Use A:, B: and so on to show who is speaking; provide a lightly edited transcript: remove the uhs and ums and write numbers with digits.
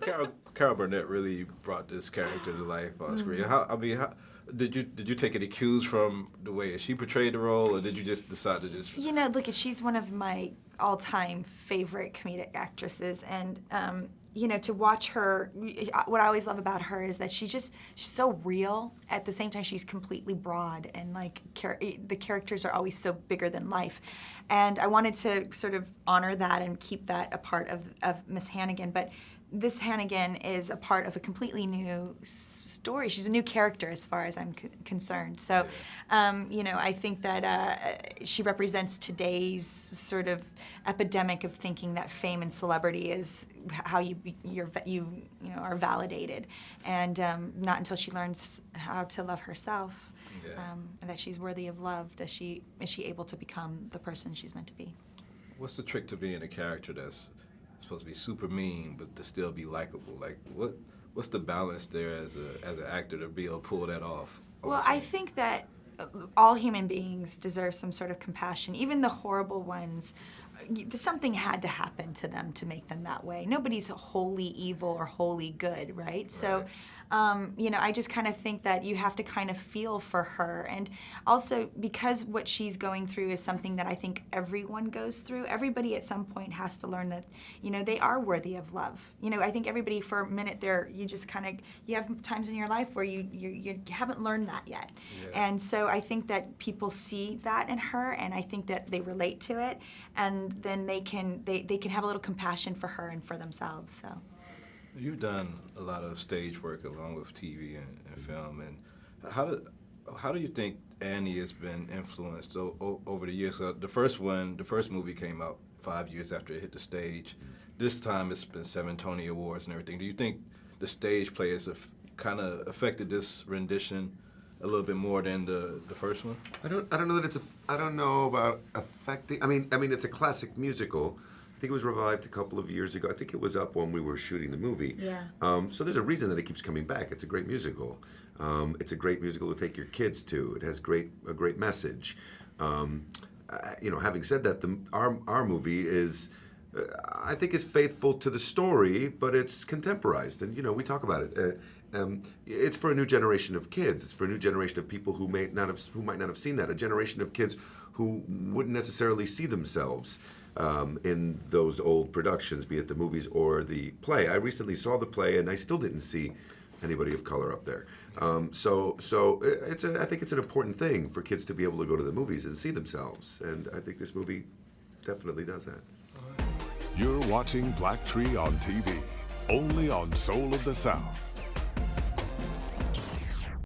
A: Well, Carol Burnett really brought this character to life on screen. How did you take any cues from the way she portrayed the role, or did you just decide to just?
B: You know, look, she's one of my all-time favorite comedic actresses, and you know, to watch her, what I always love about her is that she's so real. At the same time, she's completely broad, and like the characters are always so bigger than life. And I wanted to sort of honor that and keep that a part of Miss Hannigan. But this Hannigan is a part of a completely new story. She's a new character as far as I'm concerned. So, you know, I think that she represents today's sort of epidemic of thinking that fame and celebrity is how you know are validated, and not until she learns how to love herself, and that she's worthy of love, is she able to become the person she's meant to be.
A: What's the trick to being a character that's supposed to be super mean but to still be likable? Like what's the balance there as an actor to be able to pull that off?
B: Well, I think that all human beings deserve some sort of compassion, even the horrible ones. Something had to happen to them to make them that way. Nobody's wholly evil or wholly good, right? So, you know, I just kind of think that you have to kind of feel for her. And also, because what she's going through is something that I think everyone goes through, everybody at some point has to learn that, you know, they are worthy of love. You know, I think everybody for a minute there, you just kind of, you have times in your life where you haven't learned that yet. Yeah. And so I think that people see that in her, and I think that they relate to it, and then they can have a little compassion for her and for themselves. So.
A: You've done a lot of stage work along with TV and film, and how do you think Annie has been influenced over the years? So the first movie came out 5 years after it hit the stage. This time it's been 7 Tony Awards and everything. Do you think the stage plays have kind of affected this rendition a little bit more than the first one?
C: I don't know that I don't know about affecting. I mean it's a classic musical. I think it was revived a couple of years ago. I think it was up when we were shooting the movie. Yeah. So there's a reason that it keeps coming back. It's a great musical. It's a great musical to take your kids to. It has a great message. You know, having said that, our movie is, I think, is faithful to the story, but it's contemporized. And you know, we talk about it. It's for a new generation of kids. It's for a new generation of people who might not have seen that. A generation of kids who wouldn't necessarily see themselves in those old productions, be it the movies or the play. I recently saw the play, and I still didn't see anybody of color up there. So I think it's an important thing for kids to be able to go to the movies and see themselves, and I think this movie definitely does that.
D: You're watching BLACKTREE on TV, only on Soul of the South.